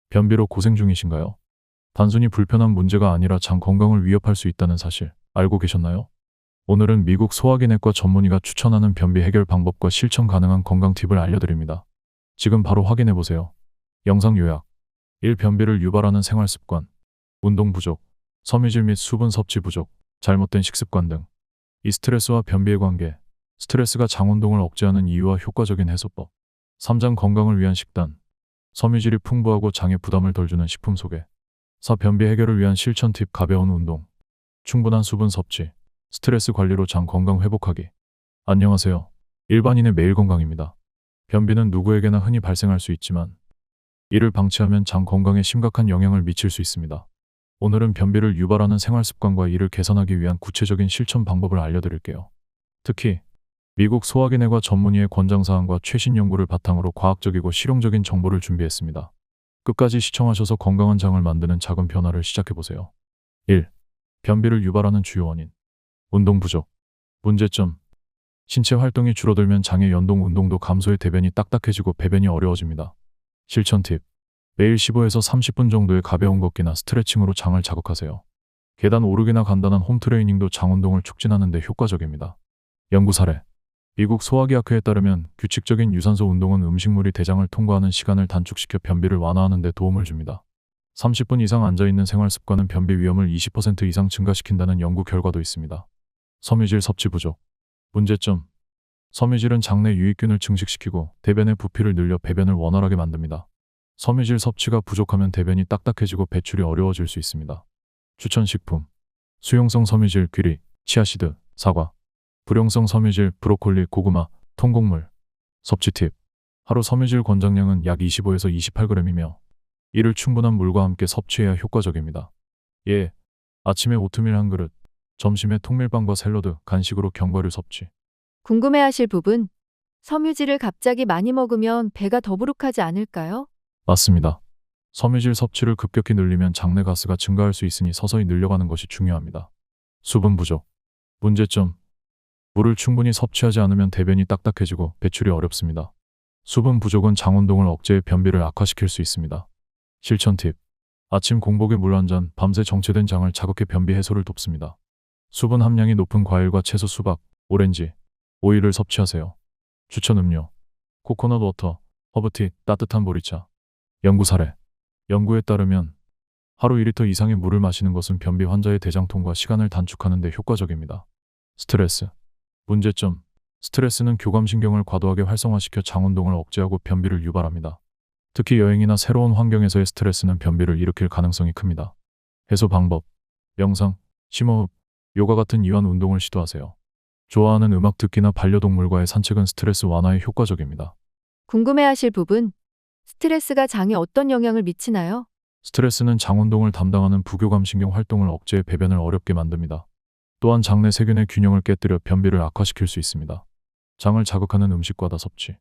변비로 고생 중이신가요? 단순히 불편한 문제가 아니라 장 건강을 위협할 수 있다는 사실 알고 계셨나요? 오늘은 미국 소화기내과 전문의가 추천하는 변비 해결 방법과 실천 가능한 건강 팁을 알려드립니다. 지금 바로 확인해 보세요. 영상 요약. 1. 변비를 유발하는 생활 습관. 운동 부족, 섬유질 및 수분 섭취 부족, 잘못된 식습관 등. 이 스트레스와 변비의 관계. 스트레스가 장 운동을 억제하는 이유와 효과적인 해소법. 3. 장 건강을 위한 식단. 섬유질이 풍부하고 장에 부담을 덜 주는 식품 소개. 4. 변비 해결을 위한 실천 팁. 가벼운 운동, 충분한 수분 섭취, 스트레스 관리로 장 건강 회복하기. 안녕하세요. 일반인의 매일 건강입니다. 변비는 누구에게나 흔히 발생할 수 있지만 이를 방치하면 장 건강에 심각한 영향을 미칠 수 있습니다. 오늘은 변비를 유발하는 생활 습관과 이를 개선하기 위한 구체적인 실천 방법을 알려드릴게요. 특히 미국 소화기내과 전문의의 권장사항과 최신 연구를 바탕으로 과학적이고 실용적인 정보를 준비했습니다. 끝까지 시청하셔서 건강한 장을 만드는 작은 변화를 시작해보세요. 1. 변비를 유발하는 주요 원인. 운동 부족. 문제점. 신체 활동이 줄어들면 장의 연동 운동도 감소해 대변이 딱딱해지고 배변이 어려워집니다. 실천 팁. 매일 15에서 30분 정도의 가벼운 걷기나 스트레칭으로 장을 자극하세요. 계단 오르기나 간단한 홈트레이닝도 장 운동을 촉진하는 데 효과적입니다. 연구 사례. 미국 소화기학회에 따르면 규칙적인 유산소 운동은 음식물이 대장을 통과하는 시간을 단축시켜 변비를 완화하는 데 도움을 줍니다. 30분 이상 앉아있는 생활 습관은 변비 위험을 20% 이상 증가시킨다는 연구 결과도 있습니다. 섬유질 섭취 부족. 문제점. 섬유질은 장내 유익균을 증식시키고 대변의 부피를 늘려 배변을 원활하게 만듭니다. 섬유질 섭취가 부족하면 대변이 딱딱해지고 배출이 어려워질 수 있습니다. 추천 식품. 수용성 섬유질 귀리, 치아시드, 사과. 불용성 섬유질 브로콜리, 고구마, 통곡물. 섭취 팁. 하루 섬유질 권장량은 약 25에서 28g이며 이를 충분한 물과 함께 섭취해야 효과적입니다. 예. 아침에 오트밀 한 그릇, 점심에 통밀빵과 샐러드, 간식으로 견과류 섭취. 궁금해하실 부분, 섬유질을 갑자기 많이 먹으면 배가 더부룩하지 않을까요? 맞습니다. 섬유질 섭취를 급격히 늘리면 장내 가스가 증가할 수 있으니 서서히 늘려가는 것이 중요합니다. 수분 부족. 문제점. 물을 충분히 섭취하지 않으면 대변이 딱딱해지고 배출이 어렵습니다. 수분 부족은 장 운동을 억제해 변비를 악화시킬 수 있습니다. 실천 팁. 아침 공복에 물 한 잔, 밤새 정체된 장을 자극해 변비 해소를 돕습니다. 수분 함량이 높은 과일과 채소, 수박, 오렌지, 오이를 섭취하세요. 추천 음료. 코코넛 워터, 허브티, 따뜻한 보리차. 연구 사례. 연구에 따르면 하루 2리터 이상의 물을 마시는 것은 변비 환자의 대장통과 시간을 단축하는 데 효과적입니다. 스트레스. 문제점. 스트레스는 교감신경을 과도하게 활성화시켜 장 운동을 억제하고 변비를 유발합니다. 특히 여행이나 새로운 환경에서의 스트레스는 변비를 일으킬 가능성이 큽니다. 해소 방법. 명상, 심호흡, 요가 같은 이완 운동을 시도하세요. 좋아하는 음악 듣기나 반려동물과의 산책은 스트레스 완화에 효과적입니다. 궁금해하실 부분, 스트레스가 장에 어떤 영향을 미치나요? 스트레스는 장 운동을 담당하는 부교감신경 활동을 억제해 배변을 어렵게 만듭니다. 또한 장내 세균의 균형을 깨뜨려 변비를 악화시킬 수 있습니다. 장을 자극하는 음식과다 섭취.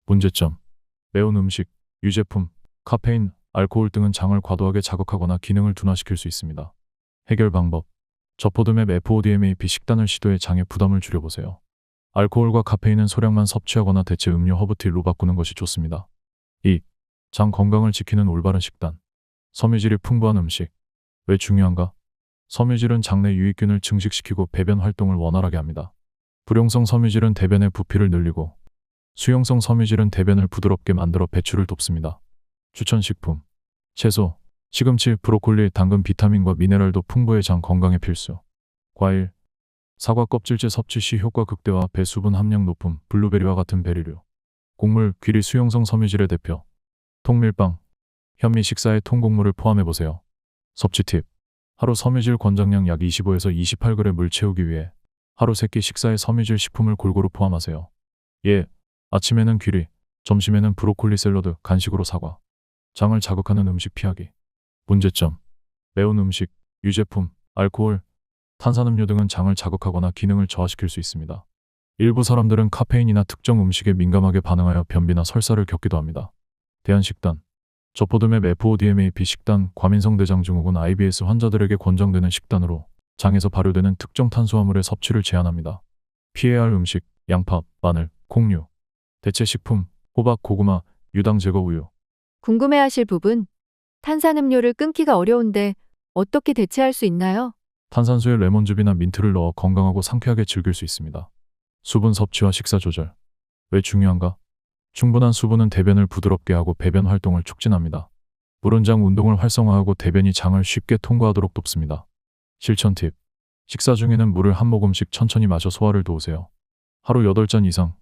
문제점. 매운 음식, 유제품, 카페인, 알코올 등은 장을 과도하게 자극하거나 기능을 둔화시킬 수 있습니다. 해결 방법. 저포드맵 FODMAP 식단을 시도해 장의 부담을 줄여보세요. 알코올과 카페인은 소량만 섭취하거나 대체 음료, 허브티로 바꾸는 것이 좋습니다. 2. 장 건강을 지키는 올바른 식단. 섬유질이 풍부한 음식. 왜 중요한가? 섬유질은 장내 유익균을 증식시키고 배변 활동을 원활하게 합니다. 불용성 섬유질은 대변의 부피를 늘리고 수용성 섬유질은 대변을 부드럽게 만들어 배출을 돕습니다. 추천 식품. 채소, 시금치, 브로콜리, 당근, 비타민과 미네랄도 풍부해 장 건강에 필수. 과일, 사과 껍질째 섭취 시 효과 극대화, 배수분 함량 높음, 블루베리와 같은 베리류. 곡물, 귀리 수용성 섬유질의 대표. 통밀빵, 현미 식사에 통곡물을 포함해보세요. 섭취 팁. 하루 섬유질 권장량 약 25에서 28g 물 채우기 위해 하루 3끼 식사에 섬유질 식품을 골고루 포함하세요. 예. 아침에는 귀리, 점심에는 브로콜리 샐러드, 간식으로 사과. 장을 자극하는 음식 피하기. 문제점. 매운 음식, 유제품, 알코올, 탄산음료 등은 장을 자극하거나 기능을 저하시킬 수 있습니다. 일부 사람들은 카페인이나 특정 음식에 민감하게 반응하여 변비나 설사를 겪기도 합니다. 대안식단. 저포드맵 FODMAP 식단, 과민성 대장 증후군 IBS 환자들에게 권장되는 식단으로 장에서 발효되는 특정 탄수화물의 섭취를 제한합니다. 피해야 할 음식, 양파, 마늘, 콩류. 대체 식품, 호박, 고구마, 유당 제거 우유. 궁금해하실 부분, 탄산음료를 끊기가 어려운데 어떻게 대체할 수 있나요? 탄산수에 레몬즙이나 민트를 넣어 건강하고 상쾌하게 즐길 수 있습니다. 수분 섭취와 식사 조절. 왜 중요한가? 충분한 수분은 대변을 부드럽게 하고 배변 활동을 촉진합니다. 물은 장 운동을 활성화하고 대변이 장을 쉽게 통과하도록 돕습니다. 실천 팁. 식사 중에는 물을 한 모금씩 천천히 마셔 소화를 도우세요. 하루 8잔 이상.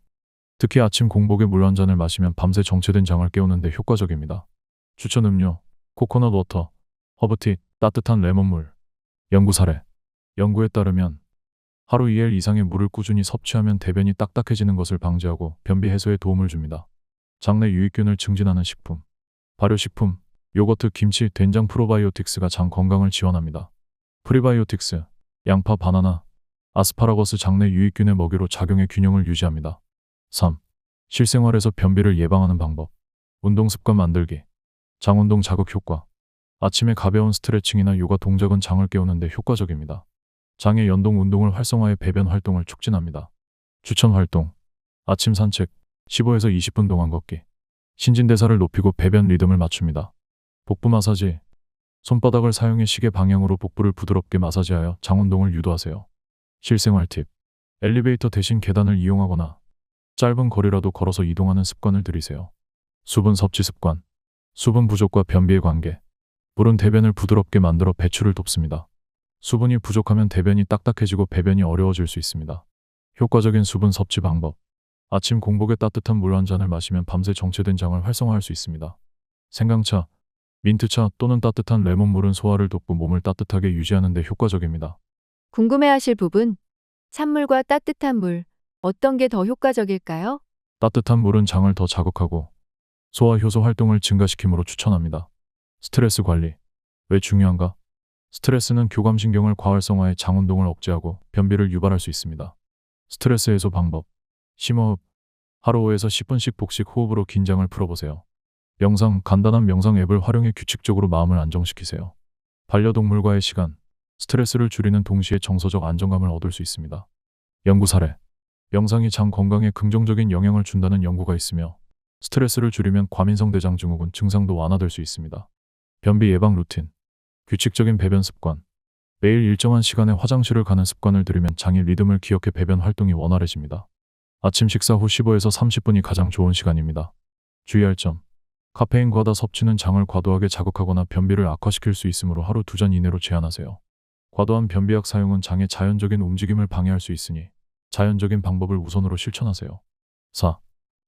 특히 아침 공복에 물 한 잔을 마시면 밤새 정체된 장을 깨우는 데 효과적입니다. 추천 음료. 코코넛 워터, 허브티, 따뜻한 레몬물. 연구 사례. 연구에 따르면 하루 2일 이상의 물을 꾸준히 섭취하면 대변이 딱딱해지는 것을 방지하고 변비 해소에 도움을 줍니다. 장내 유익균을 증진하는 식품. 발효식품, 요거트, 김치, 된장 프로바이오틱스가 장 건강을 지원합니다. 프리바이오틱스, 양파, 바나나, 아스파라거스 장내 유익균의 먹이로 작용의 균형을 유지합니다. 3. 실생활에서 변비를 예방하는 방법. 운동 습관 만들기. 장운동 자극 효과. 아침에 가벼운 스트레칭이나 요가 동작은 장을 깨우는 데 효과적입니다. 장의 연동 운동을 활성화해 배변 활동을 촉진합니다. 추천 활동. 아침 산책, 15에서 20분 동안 걷기. 신진대사를 높이고 배변 리듬을 맞춥니다. 복부 마사지. 손바닥을 사용해 시계 방향으로 복부를 부드럽게 마사지하여 장 운동을 유도하세요. 실생활 팁. 엘리베이터 대신 계단을 이용하거나 짧은 거리라도 걸어서 이동하는 습관을 들이세요. 수분 섭취 습관. 수분 부족과 변비의 관계. 물은 대변을 부드럽게 만들어 배출을 돕습니다. 수분이 부족하면 대변이 딱딱해지고 배변이 어려워질 수 있습니다. 효과적인 수분 섭취 방법. 아침 공복에 따뜻한 물 한 잔을 마시면 밤새 정체된 장을 활성화할 수 있습니다. 생강차, 민트차 또는 따뜻한 레몬물은 소화를 돕고 몸을 따뜻하게 유지하는 데 효과적입니다. 궁금해하실 부분. 찬물과 따뜻한 물, 어떤 게 더 효과적일까요? 따뜻한 물은 장을 더 자극하고 소화 효소 활동을 증가시키므로 추천합니다. 스트레스 관리. 왜 중요한가? 스트레스는 교감신경을 과활성화해 장 운동을 억제하고 변비를 유발할 수 있습니다. 스트레스 해소 방법. 심호흡. 하루 5에서 10분씩 복식 호흡으로 긴장을 풀어보세요. 명상, 간단한 명상 앱을 활용해 규칙적으로 마음을 안정시키세요. 반려동물과의 시간. 스트레스를 줄이는 동시에 정서적 안정감을 얻을 수 있습니다. 연구 사례. 명상이 장 건강에 긍정적인 영향을 준다는 연구가 있으며 스트레스를 줄이면 과민성 대장 증후군 증상도 완화될 수 있습니다. 변비 예방 루틴. 규칙적인 배변 습관. 매일 일정한 시간에 화장실을 가는 습관을 들이면 장의 리듬을 기억해 배변 활동이 원활해집니다. 아침 식사 후 15에서 30분이 가장 좋은 시간입니다. 주의할 점. 카페인 과다 섭취는 장을 과도하게 자극하거나 변비를 악화시킬 수 있으므로 하루 2잔 이내로 제한하세요. 과도한 변비약 사용은 장의 자연적인 움직임을 방해할 수 있으니 자연적인 방법을 우선으로 실천하세요. 4.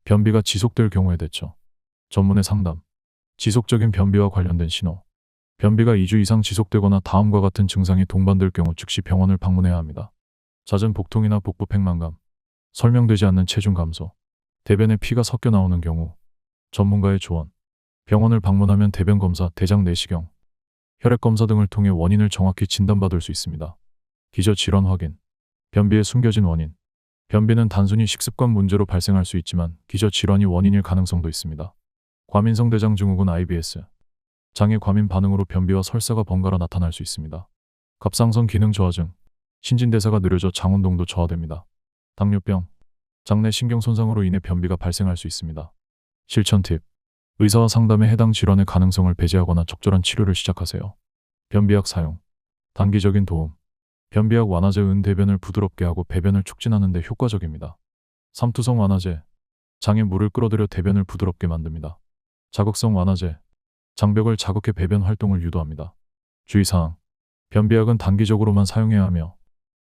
변비가 지속될 경우의 대처. 전문의 상담. 지속적인 변비와 관련된 신호. 변비가 2주 이상 지속되거나 다음과 같은 증상이 동반될 경우 즉시 병원을 방문해야 합니다. 잦은 복통이나 복부 팽만감, 설명되지 않는 체중 감소, 대변에 피가 섞여 나오는 경우, 전문가의 조언. 병원을 방문하면 대변 검사, 대장 내시경, 혈액 검사 등을 통해 원인을 정확히 진단받을 수 있습니다. 기저 질환 확인. 변비의 숨겨진 원인. 변비는 단순히 식습관 문제로 발생할 수 있지만 기저 질환이 원인일 가능성도 있습니다. 과민성 대장 증후군 IBS. 장의 과민 반응으로 변비와 설사가 번갈아 나타날 수 있습니다. 갑상선 기능 저하증. 신진대사가 느려져 장 운동도 저하됩니다. 당뇨병. 장내 신경 손상으로 인해 변비가 발생할 수 있습니다. 실천 팁. 의사와 상담해 해당 질환의 가능성을 배제하거나 적절한 치료를 시작하세요. 변비약 사용. 단기적인 도움. 변비약 완화제 대변을 부드럽게 하고 배변을 촉진하는 데 효과적입니다. 삼투성 완화제. 장에 물을 끌어들여 대변을 부드럽게 만듭니다. 자극성 완화제. 장벽을 자극해 배변 활동을 유도합니다. 주의사항. 변비약은 단기적으로만 사용해야 하며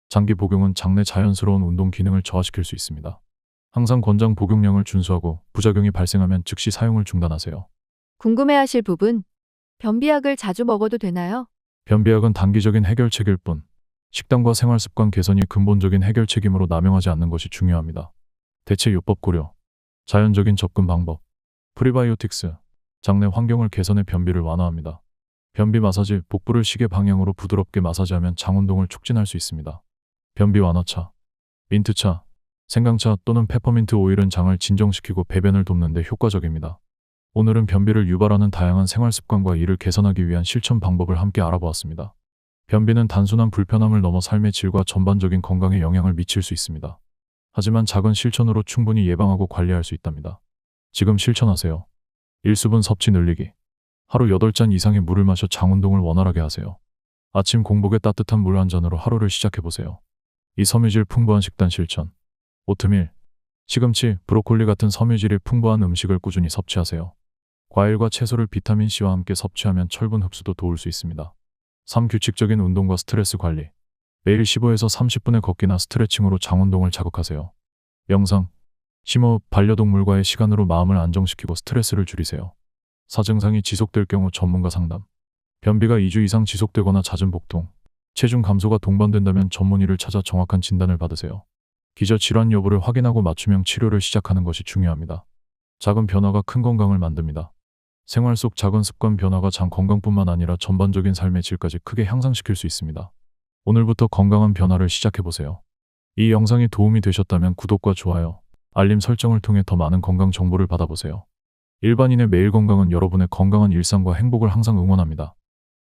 장기 복용은 장내 자연스러운 운동 기능을 저하시킬 수 있습니다. 항상 권장 복용량을 준수하고 부작용이 발생하면 즉시 사용을 중단하세요. 궁금해하실 부분. 변비약을 자주 먹어도 되나요? 변비약은 단기적인 해결책일 뿐 식단과 생활습관 개선이 근본적인 해결책이므로 남용하지 않는 것이 중요합니다. 대체 요법 고려. 자연적인 접근 방법. 프리바이오틱스. 장내 환경을 개선해 변비를 완화합니다. 변비 마사지, 복부를 시계 방향으로 부드럽게 마사지하면 장 운동을 촉진할 수 있습니다. 변비 완화차. 민트차, 생강차 또는 페퍼민트 오일은 장을 진정시키고 배변을 돕는 데 효과적입니다. 오늘은 변비를 유발하는 다양한 생활습관과 이를 개선하기 위한 실천 방법을 함께 알아보았습니다. 변비는 단순한 불편함을 넘어 삶의 질과 전반적인 건강에 영향을 미칠 수 있습니다. 하지만 작은 실천으로 충분히 예방하고 관리할 수 있답니다. 지금 실천하세요. 일수분 섭취 늘리기. 하루 8잔 이상의 물을 마셔 장 운동을 원활하게 하세요. 아침 공복에 따뜻한 물 한 잔으로 하루를 시작해보세요. 이 섬유질 풍부한 식단 실천. 오트밀, 시금치, 브로콜리 같은 섬유질이 풍부한 음식을 꾸준히 섭취하세요. 과일과 채소를 비타민C와 함께 섭취하면 철분 흡수도 도울 수 있습니다. 3. 규칙적인 운동과 스트레스 관리. 매일 15에서 30분의 걷기나 스트레칭으로 장 운동을 자극하세요. 명상, 심호흡, 반려동물과의 시간으로 마음을 안정시키고 스트레스를 줄이세요. 4. 증상이 지속될 경우 전문가 상담. 변비가 2주 이상 지속되거나 잦은 복통, 체중 감소가 동반된다면 전문의를 찾아 정확한 진단을 받으세요. 기저질환 여부를 확인하고 맞춤형 치료를 시작하는 것이 중요합니다. 작은 변화가 큰 건강을 만듭니다. 생활 속 작은 습관 변화가 장 건강뿐만 아니라 전반적인 삶의 질까지 크게 향상시킬 수 있습니다. 오늘부터 건강한 변화를 시작해보세요. 이 영상이 도움이 되셨다면 구독과 좋아요, 알림 설정을 통해 더 많은 건강 정보를 받아보세요. 일반인의 매일 건강은 여러분의 건강한 일상과 행복을 항상 응원합니다.